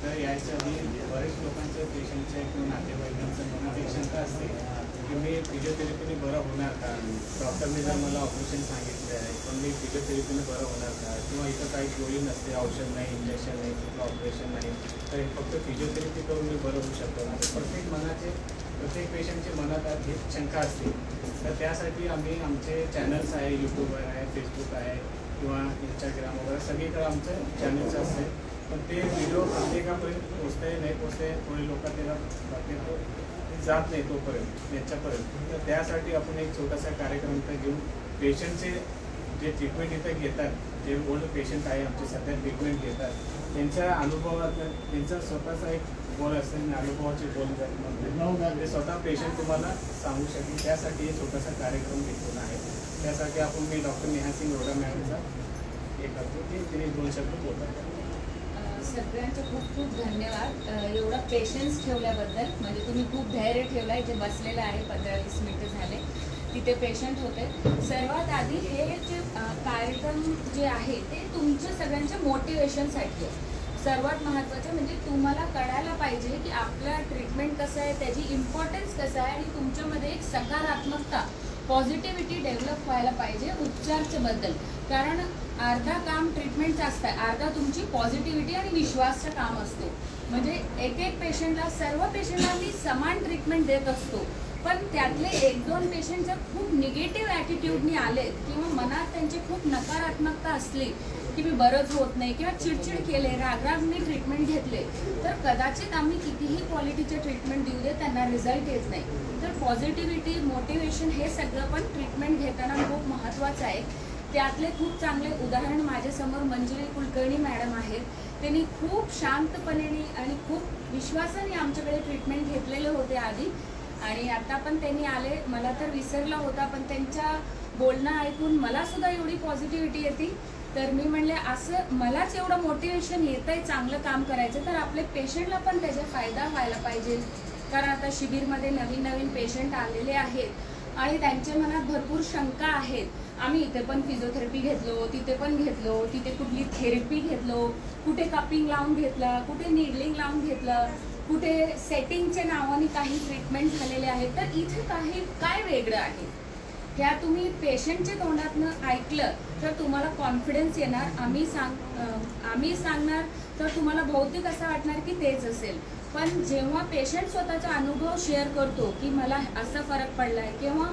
इथं यायच्या आधी बरेच लोकांच्या पेशंटच्या किंवा नातेवाईकांचं मनात एक शंका असते की मी फिजिओथेरपीने बरं होणार का, डॉक्टरने जर मला ऑपरेशन सांगितलं आहे पण मी फिजिओथेरपीने बरं होणार का, किंवा इथं काही गोळी नसते, औषध नाही, इंजेक्शन नाही, कुठलं ऑपरेशन नाही, तर फक्त फिजिओथेरपी करून मी बरं होऊ शकतो. असं प्रत्येक पेशंटच्या मनात ही शंका असते. तर त्यासाठी आम्ही आमचे चॅनल्स आहे, यूट्यूबवर आहे, फेसबुक आहे किंवा इंस्टाग्राम वगैरे सगळीकडे आमचं चॅनल्स असते. पण ते व्हिडिओ प्रत्येकापर्यंत पोचते नाही पोचते, थोडे लोक त्याला जात नाही तोपर्यंत याच्यापर्यंत. तर त्यासाठी आपण एक छोटासा कार्यक्रम इथं घेऊन पेशंटचे जे ट्रीटमेंट इथं घेतात, जे ओल्ड पेशंट आहे आमचे सध्या ट्रीटमेंट घेतात, त्यांच्या अनुभवात त्यांचा स्वतःचा एक बोल असते, अनुभवाचे बोल ते स्वतः पेशंट तुम्हाला सांगू शकेल. त्यासाठी एक छोटासा कार्यक्रम घेतलेला आहे. त्यासाठी आपण मी डॉक्टर नेहा सिंग रोडा मॅडमचा हे करतो की तिने 2 शब्द बोलतात. सगळ्यांचे खूप खूप धन्यवाद एवढा पेशन्स ठेवल्याबद्दल. म्हणजे तुम्ही खूप धैर्य ठेवला. इथे बसलेलं आहे 15-20 मिनिटं झाले, तिथे पेशंट होते. सर्वात आधी हे जे कार्यक्रम जे आहे ते तुमच्या सगळ्यांच्या मोटिवेशनसाठी आहे. सर्वात महत्त्वाचं म्हणजे तुम्हाला कळायला पाहिजे की आपलं ट्रीटमेंट कसं आहे, त्याची इम्पॉर्टन्स कसं आहे, आणि तुमच्यामध्ये एक सकारात्मकता, पॉझिटिव्हिटी डेव्हलप व्हायला पाहिजे उपचारच्या बद्दल. कारण अर्धा काम ट्रीटमेंटचं असतं, अर्धा तुमची पॉझिटिव्हिटी आणि विश्वासचं काम असतो. म्हणजे एक पेशंटला, सर्व पेशंटला मी समान ट्रीटमेंट देत असतो, पण त्यातले 1-2 पेशंट जर खूप निगेटिव्ह ॲटिट्यूडनी आले किंवा मनात त्यांची खूप नकारात्मकता असली की मी बरंच होत नाही किंवा चिडचिड केले, रागरागने ट्रीटमेंट घेतले, तर कदाचित आम्ही कितीही क्वालिटीचे ट्रीटमेंट देऊ दे त्यांना रिझल्ट येत नाही. तर पॉझिटिव्हिटी, मोटिवेशन हे सगळं पण ट्रीटमेंट घेताना खूप महत्त्वाचं आहे. त्यातले खूप चांगले उदाहरण माझ्यासमोर मंजिरी कुलकर्णी मॅडम आहेत. त्यांनी खूप शांतपणे आणि खूप विश्वासाने आमच्याकडे ट्रीटमेंट घेतलेले होते आधी, आणि आता पण त्यांनी आले. मला तर विसरला होता, पण त्यांच्या बोलणं ऐकून मला सुद्धा एवढी पॉझिटिव्हिटी येते. तर मी म्हणले असं मलाच एवढं मोटिवेशन येतं आहे चांगलं काम करायचं, तर आपले पेशंटला पण त्याचा फायदा व्हायला पाहिजे. कारण आता शिबिरमध्ये नवीन पेशंट आलेले आहेत आणि त्यांच्या मनात भरपूर शंका आहेत. आम्ही इथे पण फिजिओथेरपी घेतलो, तिथे पण घेतलो, तिथे कुठली थेरपी घेतलो, कुठे कपिंग लावून घेतलं, कुठे नीडलिंग लावून घेतलं, कुठे सेटिंगच्या नावाने काही ट्रीटमेंट झालेले आहेत. तर इथे काय वेगळं आहे, ह्या तुम्ही पेशंटच्या तोंडातनं ऐकलं तर तुम्हाला कॉन्फिडन्स येणार. आम्ही सांगणार तर तुम्हाला बहुतेक असं वाटणार की तेच असेल. पण जेव्हा पेशंट स्वतःचा अनुभव शेअर करतो की मला असा फरक पडला आहे, किंवा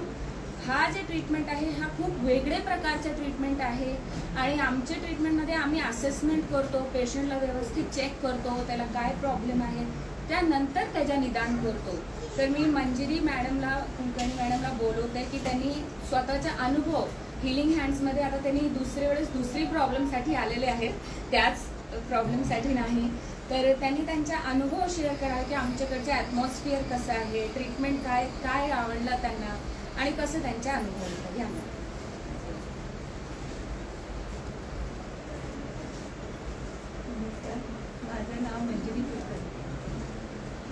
हा जे ट्रीटमेंट आहे हा खूप वेगळे प्रकारचं ट्रीटमेंट आहे, आणि आमच्या ट्रीटमेंटमध्ये आम्ही असेसमेंट करतो, पेशंटला व्यवस्थित चेक करतो, त्याला काय प्रॉब्लेम आहे, त्यानंतर त्याच्या निदान करतो. तर मी मंजिरी मॅडमला, कुलकर्णी मॅडमला बोलवते की त्यांनी स्वतःचा अनुभव हिलिंग हँड्समध्ये, आता त्यांनी दुसरी प्रॉब्लेमसाठी आलेले आहेत, त्याच प्रॉब्लेमसाठी नाही, तर त्यांनी त्यांचा अनुभव शेअर करा की आमच्याकडचं ॲटमॉस्फिअर कसं आहे, ट्रीटमेंट काय आवडलं त्यांना, आणि कसं त्यांचा अनुभव होता. यामध्ये माझं नाव मंजिरी कुलकर्णी.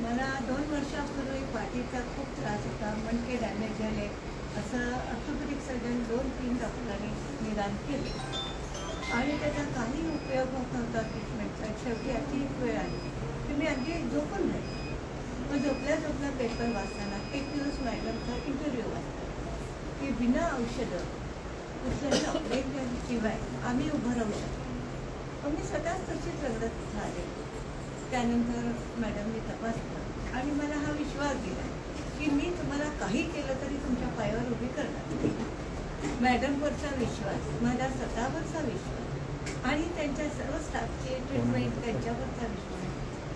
मला 2 वर्षापूर्वी पाठीचा खूप त्रास होता, मणके डॅमेज झाले, असं ऑर्थोपेडिक सर्जन 2-3 डॉक्टरांनी निदान केले आणि त्याचा काही उपयोग होत नव्हता ट्रीटमेंटचा. शेवटी अशी एक वेळ आली की मी अगदी झोपून राहिली. मग झोपल्या पेपर वाचताना एक दिवस मॅडमचा इंटरव्ह्यू वाचला की बिना औषधं कुठल्याही ऑपरेशनशिवाय आम्ही उभं राहू शकतो. मग मी स्वतःच तशीच रगडत झाले. त्यानंतर मॅडमने तपासलं आणि मला हा विश्वास दिला की मी तुम्हाला काही केलं तरी तुमच्या पायावर उभी करणार. मॅडमवरचा विश्वास, माझ्या स्वतःवरचा विश्वास आणि त्यांच्या सर्व स्टाफची ट्रीटमेंट, त्यांच्यावरचा विश्वास,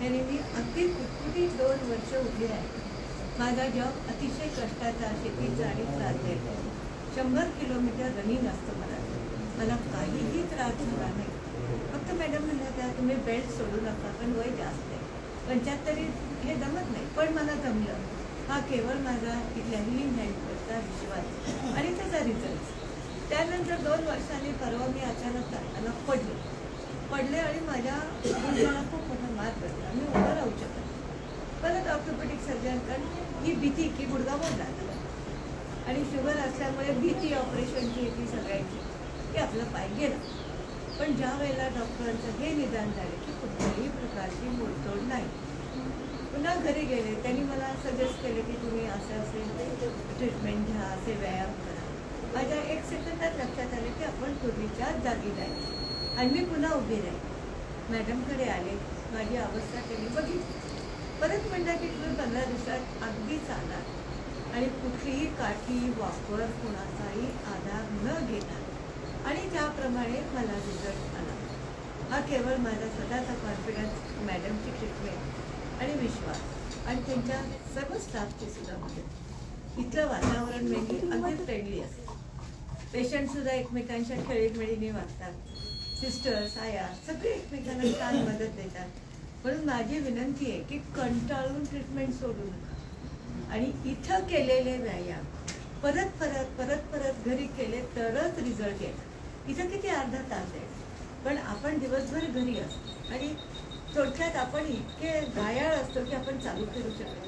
याने मी अगदी कुटकुटीत 2 वर्ष उभी आहे. माझा जॉब अतिशय कष्टाचा, शेतीचा आणि त्रास द्यायचा. 100 किलोमीटर रनिंग असतं मला काहीही त्रास झाला नाही. फक्त मॅडम म्हणल्या तुम्ही बेल्ट सोडू नका, पण वय जास्त आहे, 75 हे जमत नाही, पण मला जमलं. हा केवळ माझा इथल्या हिलिंग हँड्सवरचा विश्वास आणि त्याचा रिझल्ट. त्यानंतर 2 वर्षांनी परवा मी अचानक चालताना पडले आणि माझ्या गुडघ्याला खूप मोठा मार बसला. मी उभं राहू शकत. परत ऑर्थोपेडिक सर्जनकडे ही भीती की गुडघा मोडला आणि शुगर असल्यामुळे भीती ऑपरेशनची येते सगळ्यांची की आपला पाय गेला. पण ज्या वेळेला डॉक्टरांचं हे निदान झाले की कुठल्याही प्रकारची मोडतोड नाही, पुन्हा घरी गेले, त्यांनी मला सजेस्ट केले की तुम्ही असं असेल ट्रीटमेंट घ्या, असे व्यायाम करा. माझ्या 1 सेकंदात लक्षात आले की आपण पूर्वीच्याच जागी जायचं आणि मी पुन्हा उभी राहील. मॅडमकडे आले, माझी अवस्था त्यांनी बघितली. परत म्हणलं की तुम्ही 15 दिवसात अगदी चालाल आणि कुठलीही काठी वापर कोणाचाही आधार न घेता, आणि त्याप्रमाणे मला रिझल्ट आला. हा केवळ माझा स्वतःचा कॉन्फिडन्स, मॅडमची ट्रीटमेंट आणि विश्वास आणि त्यांच्या सर्व स्टाफची सुद्धा मदत. इथलं वातावरण म्हणजे अगदी फ्रेंडली असतं. पेशंटसुद्धा एकमेकांच्या खेळीमेळीने वागतात. सिस्टर्स, आया सगळे एकमेकांना छान मदत देतात. म्हणून माझी विनंती आहे की कंटाळून ट्रीटमेंट सोडू नका आणि इथं केलेले व्यायाम परत परत परत परत घरी केले तरच रिझल्ट येतात. इथं किती अर्धा तास आहे, पण आपण दिवसभर घरी असतो आणि थोडक्यात आपण इतके घायाळ असतो की आपण चालू करू शकतो.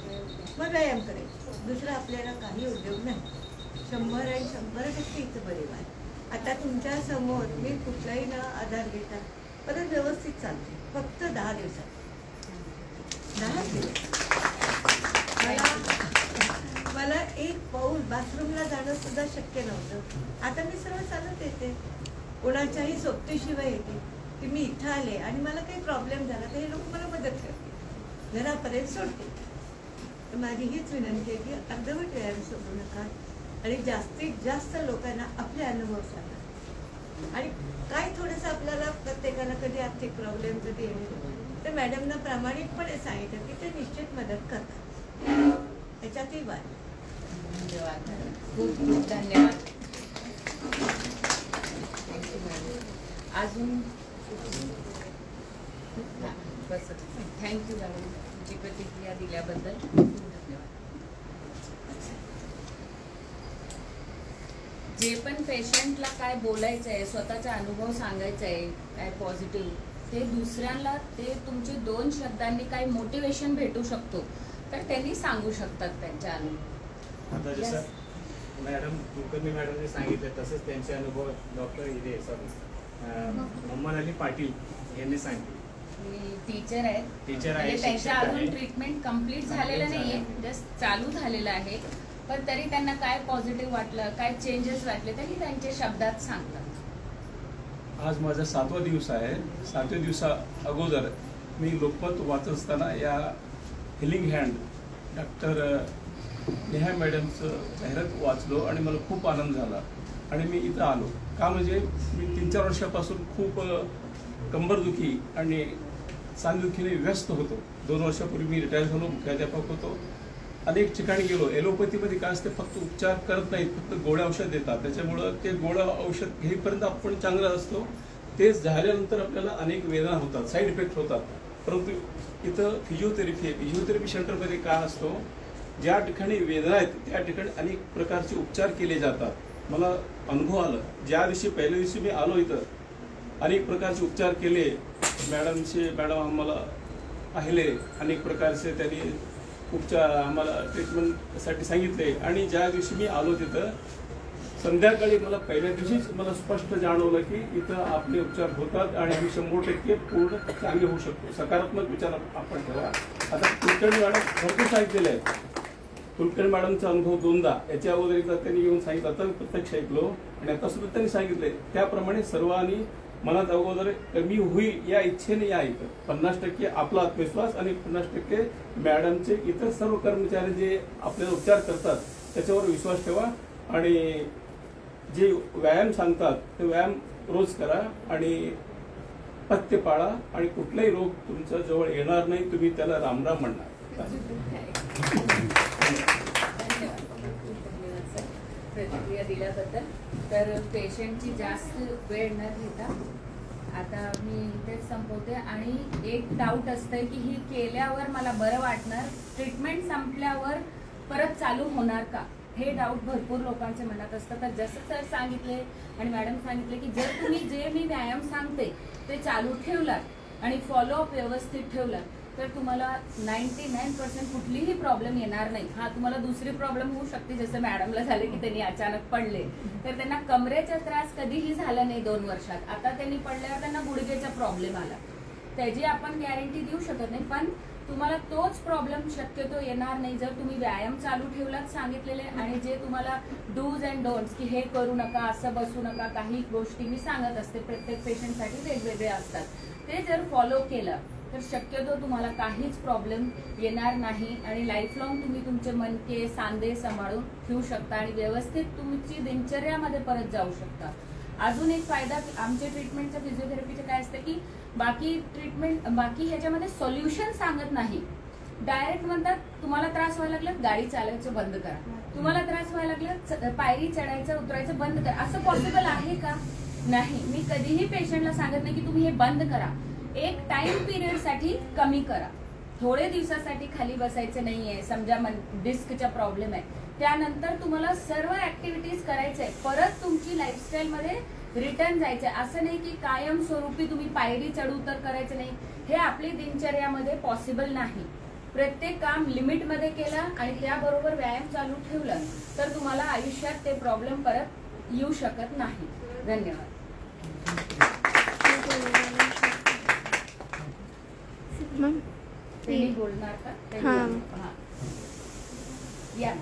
मग व्यायाम करायचं, दुसरा आपल्याला काही उद्योग नाही. 100% इथं बरे व्हाल. आता तुमच्या समोर मी कुठलाही न आधार घेता परत व्यवस्थित चालते. फक्त 10 दिवसात 10 दिवस मला एक पाऊल बाथरूमला जाणं सुद्धा शक्य नव्हतं. आता मी सर्व चालत येते, कोणाच्याही सोबतीशिवाय येते की मी इथं आले आणि मला काही प्रॉब्लेम झाला तर हे लोक मला मदत करते, घरापर्यंत सोडते. तर माझी हीच विनंती आहे की अर्धवट व्यायाम सोडू नका आणि जास्तीत जास्त लोकांना आपले अनुभव सांगा. आणि काय थोडंसं आपल्याला प्रत्येकाला कधी आर्थिक प्रॉब्लेम कधी येणे, तर मॅडमना प्रामाणिकपणे सांगितलं की ते निश्चित मदत करतात. त्याच्यातही वाद. धन्यवाद, खूप खूप धन्यवाद. अजून बस, थँक्यू मॅडम, तुमची प्रतिक्रिया दिल्याबद्दल धन्यवाद. जे पण पेशंटला काय बोलायचं आहे, स्वतःचा अनुभव सांगायचा आहे काय पॉझिटिव्ह, ते दुसऱ्यांना ते तुमचे 2 शब्दांनी काय मोटिवेशन भेटू शकतो तर त्यांनी सांगू शकतात त्यांच्या अनुभव. आता जसं मॅडम कुलकर्णी मॅडमने सांगितलं तसंच त्यांचे अनुभव डॉक्टर मोहम्मद अली पाटील यांनी सांगितले. टीचर आहेत, टीचर आहे, म्हणजे त्यांच्या शिक्षक अजून आहे. ट्रीटमेंट कम्प्लीट झालेलं नाहीये, जस्ट चालू झालेलं आहे. पण तरी त्यांना काय पॉझिटिव्ह वाटलं, काय चेंजेस वाटले तरी त्यांच्या शब्दात सांगतात. आज माझा 7वा दिवस आहे. 7व्या दिवसा अगोदर मी लोकमत वाचत असताना या हिलिंग हँड डॉक्टर नेहा मॅडमचं जाहिरात वाचलो आणि मला खूप आनंद झाला आणि मी इथं आलो. का म्हणजे मी 3-4 वर्षापासून खूप कंबरदुखी आणि सांधदुखीने व्यस्त होतो. 2 वर्षापूर्वी मी रिटायर झालो, मुख्याध्यापक होतो. अनेक ठिकाणी गेलो. एलोपॅथीमध्ये काय असते, फक्त उपचार करत नाहीत, फक्त गोळ्या औषध देतात. त्याच्यामुळं ते गोळ्या औषध घेईपर्यंत आपण चांगला असतो. ते झाल्यानंतर आपल्याला अनेक वेदना होतात, साईड इफेक्ट होतात. परंतु इथं फिजिओथेरपी आहे. फिजिओथेरपी सेंटरमध्ये काय असतो, ज्या ठिकाणी वेदना आहेत त्या ठिकाणी अनेक प्रकारचे उपचार केले जातात. मला अनुभव आला. ज्या दिवशी पहिल्या दिवशी मी आलो इथं अनेक प्रकारचे उपचार केले. मॅडम आम्हाला पाहिले, अनेक प्रकारचे त्यांनी उपचार आम्हाला ट्रीटमेंटसाठी सांगितले. आणि ज्या दिवशी मी आलो तिथं संध्याकाळी मला पहिल्या दिवशीच मला स्पष्ट जाणवलं की इथं आपले उपचार होतात आणि आम्ही 100% पूर्ण चांगले होऊ शकतो. सकारात्मक विचार आपण ठेवा. आता कुलकर्णी मॅडम भरपूर सांगितलेले आहेत. कुलकर्णी मॅडमचा अनुभव 2दा, याच्या अगोदर एकदा त्यांनी येऊन सांगितलं, आता मी प्रत्यक्ष ऐकलो आणि आता सुद्धा त्यांनी सांगितले. त्याप्रमाणे सर्वांनी मनात अगोदर कमी होईल या इच्छेने या इथं. 50% आपला आत्मविश्वास आणि 50% मॅडमचे इतर सर्व कर्मचारी जे आपल्याला उपचार करतात त्याच्यावर विश्वास ठेवा आणि जे व्यायाम सांगतात ते व्यायाम रोज करा आणि पथ्य पाळा आणि कुठलाही रोग तुमच्या जवळ येणार नाही. तुम्ही त्याला रामराम म्हणणार. प्रतिक्रिया दिल्याबद्दल. तर पेशंटची जास्त वेळ न घेता आता मी इथेच संपवते. आणि एक डाऊट असतंय की ही केल्यावर मला बरं वाटणार, ट्रीटमेंट संपल्यावर परत चालू होणार का, हे डाऊट भरपूर लोकांच्या मनात असतं. तर जसं सर सांगितले आणि मॅडम सांगितले की जर तुम्ही जे मी व्यायाम सांगते ते चालू ठेवलात आणि फॉलोअप व्यवस्थित ठेवला तर तुम्हाला 99% कुठलीही प्रॉब्लेम येणार नाही. हा तुम्हाला दुसरी प्रॉब्लेम होऊ शकते, जसं मॅडमला झाले की त्यांनी अचानक पडले तर त्यांना कमरेचा त्रास कधीही झाला नाही 2 वर्षात. आता त्यांनी पडल्यावर त्यांना गुडघेचा प्रॉब्लेम आला. त्याची आपण गॅरंटी देऊ शकत नाही, पण तुम्हाला तोच प्रॉब्लेम शक्यतो येणार नाही जर तुम्ही व्यायाम चालू ठेवलात सांगितलेले आणि जे तुम्हाला डूज अँड डोंट्स की हे करू नका, असं बसू नका, काही गोष्टी मी सांगत असते प्रत्येक पेशंटसाठी वेगवेगळे असतात, ते जर फॉलो केलं तर शक्यतो तुम्हाला काहीच प्रॉब्लेम येणार नाही आणि लाईफ लॉंग तुम्ही तुमचे मणके सांधे सांभाळून ठेवू शकता आणि व्यवस्थित तुमची दिनचर्यामध्ये परत जाऊ शकता. अजून एक फायदा आमच्या ट्रीटमेंटच्या फिजिओथेरपीचे काय असतं की बाकी ह्याच्यामध्ये सोल्युशन सांगत नाही. डायरेक्ट म्हणतात तुम्हाला त्रास व्हायला लागला गाडी चालवायचं बंद करा, तुम्हाला त्रास व्हायला लागला पायरी चढायचं उतरायचं बंद करा. असं पॉसिबल आहे का? नाही. मी कधीही पेशंटला सांगत नाही की तुम्ही हे बंद करा. एक टाइम पिरियड साठी कमी करा. थोडे दिवसासाठी खाली बसायचं नाहीये. समजा डिस्कचा प्रॉब्लेम आहे, त्यानंतर तुम्हाला सर्व ऍक्टिव्हिटीज करायचंय, परत तुमची लाईफस्टाईल मध्ये रिटर्न जायचंय. असं नाही की कायमस्वरूपी तुम्ही पायरी चढ उतर करायचं नाही. हे आपली दिनचर्यामध्ये पॉसिबल नाही. प्रत्येक काम लिमिटमध्ये केलं आणि त्याबरोबर व्यायाम चालू ठेवलं तर तुम्हाला आयुष्यात ते प्रॉब्लेम परत येऊ शकत नाही. धन्यवाद. तुम्ही बोलणार का? हा. या.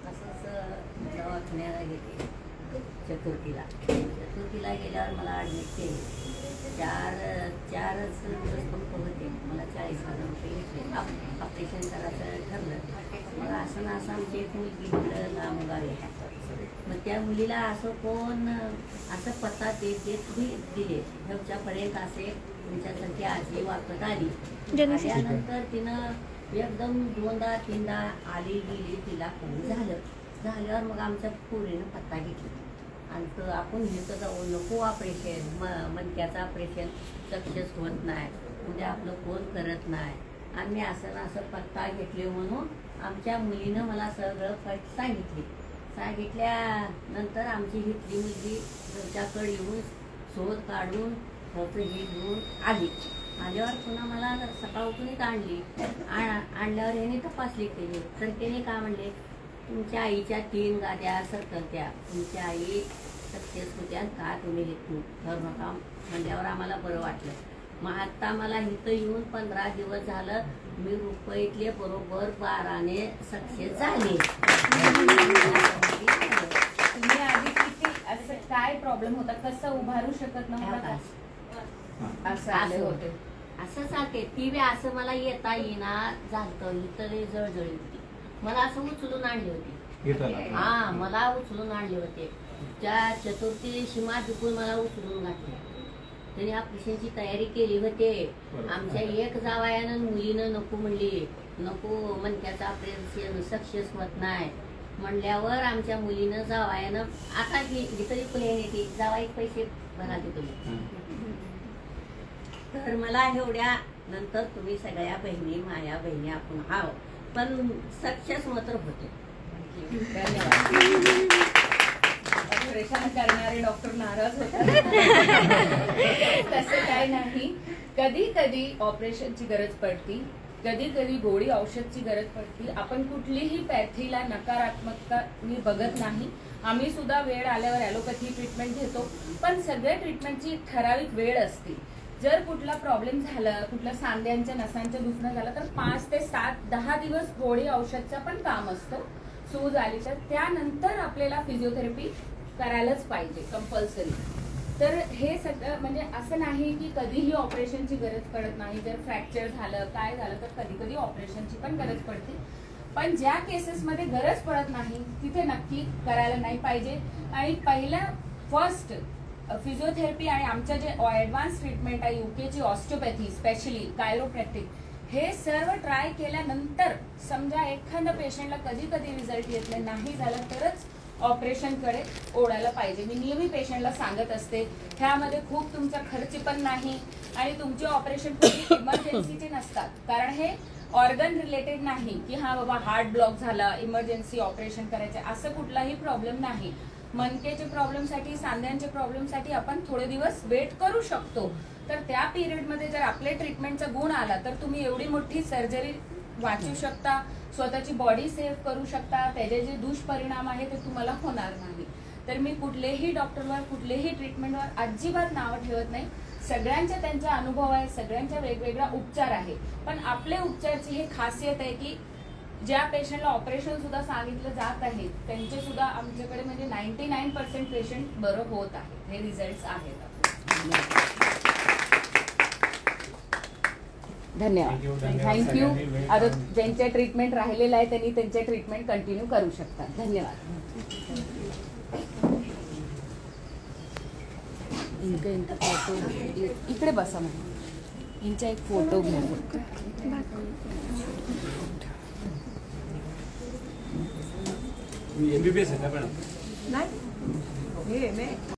असंच दवाखान्याला गेले चतुर्थीला गेल्यावर मला ॲडमिट केले. चारच दिवस फक्त होते. मला 40,000 रुपये घेतले. ऑपरेशन करायचं ठरलं. मग असं ना असं आमची एक मुलगी लांब गावी आहे. मग त्या मुलीला असं कोण असं पत्ता देत दिले ह्याच्यापर्यंत असे तुमच्यासारखी आजी वापरत आली. त्यानंतर तिनं एकदम 2दा-3दा आली गेली, तिला कमी झाल्यावर मग आमच्या पोरीनं पत्ता घेतला आणि तर आपण घेतो जाऊ नको ऑपरेशन, मणक्याचं ऑपरेशन सक्सेस होत नाही, म्हणजे आपलं कोण करत नाही. आणि असं ना असं पत्ता घेतले म्हणून आमच्या मुलीनं मला सगळं फट सांगितल्यानंतर आमची हितली मुलगी त्यांच्याकडे येऊन शोध काढून त्याचं हे घेऊन आल्यावर पुन्हा मला सकाळ उठून आणली. आणल्यावर ह्याने तपासली केली तर त्याने काय म्हणले, तुमच्या आईच्या 3 गाद्या सरकत्या, तुमची आई सक्सेस होत्या, का तुम्ही हे करू नका म्हणल्यावर आम्हाला बरं वाटलं. मग आता मला इथं येऊन 15 दिवस झालं. मी रुपयातले बरोबर 12ने सक्सेस झाले. तुम्ही आधी किती असं काय प्रॉब्लेम होता, कसं उभारू शकत नव्हता, असं आले होते? असं चालते ती बी असं मला येता येईना झालं. इथं जळजळी होती. मला असं उचलून आणली होती. हा, मला उचलून आणले होते. त्या चतुर्थी सीमा जिंकून मला उचलून घातले. त्यांनी ऑपरेशनची तयारी केली होती. आमच्या एक जावयानं मुलीनं नको म्हणली, नको मणक्याचं ऑपरेशन सक्सेस होत नाही म्हणल्यावर आमच्या मुलीनं जावयानं आता जिथं पुण्याने जावाई पैसे भरा तुम्ही. तर मला एवढ्या नंतर तुम्ही सगळ्या बहिणी माया बहिणी आपण आहो, पण सक्सेस मात्र होते. धन्यवाद. ऑपरेशन करणारे डॉक्टर नाराज होतात. तसं काय नाही. कधी कधी ऑपरेशनची गरज पडती, कधी कधी गोळी औषधची गरज पडती. आपण कुठलीही पॅथीला नकारात्मकता मी बघत नाही. आम्ही सुद्धा वेळ आल्यावर ॲलोपॅथी ट्रीटमेंट घेतो, पण सगळ्या ट्रीटमेंटची ठराविक वेळ असते. जर कुठला प्रॉब्लेम झाला, कुठल्या सांध्यांच्या नसांचं दुखणं झालं तर 5 ते 7-10 दिवस गोळी औषधचं पण काम असतं. सूज आली तर त्यानंतर आपल्याला फिजिओथेरपी करायलाच पाहिजे कंपल्सरी. तर हे सगळं म्हणजे असं नाही की कधीही ऑपरेशनची गरज पडत नाही. जर फ्रॅक्चर झालं काय झालं तर कधी कधी ऑपरेशनची पण गरज पडते, पण ज्या केसेसमध्ये गरज पडत नाही तिथे नक्की करायला नाही पाहिजे. आणि फर्स्ट फिजिओथेरपी आणि आमच्या जे ॲडव्हान्स ट्रीटमेंट आहे UKची ऑस्टिओपॅथी, स्पेशली कायरोप्रॅक्टिक, हे सर्व ट्राय केल्यानंतर समजा एखाद्या पेशंटला कधी कधी रिझल्ट येत नाही झाला तरच ऑपरेशनकडे ओढायला पाहिजे. मी नेहमी पेशंटला सांगत असते, ह्यामध्ये खूप तुमचा खर्च पण नाही आणि तुमचे ऑपरेशन खूप इमर्जन्सीचे नसतात, कारण हे ऑर्गन रिलेटेड नाही की हा बाबा हार्ट ब्लॉक झाला इमर्जन्सी ऑपरेशन करायचं, असं कुठलाही प्रॉब्लेम नाही. मणकेच्या प्रॉब्लेमसाठी, सांध्यांच्या प्रॉब्लेमसाठी आपण थोडे दिवस वेट करू शकतो. तर त्या पिरियडमध्ये जर आपल्या ट्रीटमेंटचा गुण आला तर तुम्ही एवढी मोठी सर्जरी वाचू शकता, स्वतःची बॉडी सेव्ह करू शकता. त्याचे जे दुष्परिणाम आहे ते तुम्हाला होणार नाही. तर मी कुठलेही डॉक्टरवर, कुठलेही ट्रीटमेंटवर अजिबात नावं ठेवत नाही. सगळ्यांचा त्यांचा अनुभव आहे, सगळ्यांचा वेगवेगळा उपचार आहे. पण आपले उपचारची ही खासियत आहे की ज्या पेशंटला ऑपरेशन सुद्धा सांगितलं जात आहे त्यांचे सुद्धा आमच्याकडे म्हणजे 99% पेशंट बरं होत आहेत. हे रिझल्ट आहेत. धन्यवाद. थँक्यू. आता ज्यांच्या ट्रीटमेंट राहिलेलं आहे त्यांनी त्यांचे ट्रीटमेंट कंटिन्यू करू शकतात. धन्यवाद. इनका फोटो इकडे बसा म्हणून इंचा एक फोटो घ्या. MBBS आहे का मॅडम? नाही हे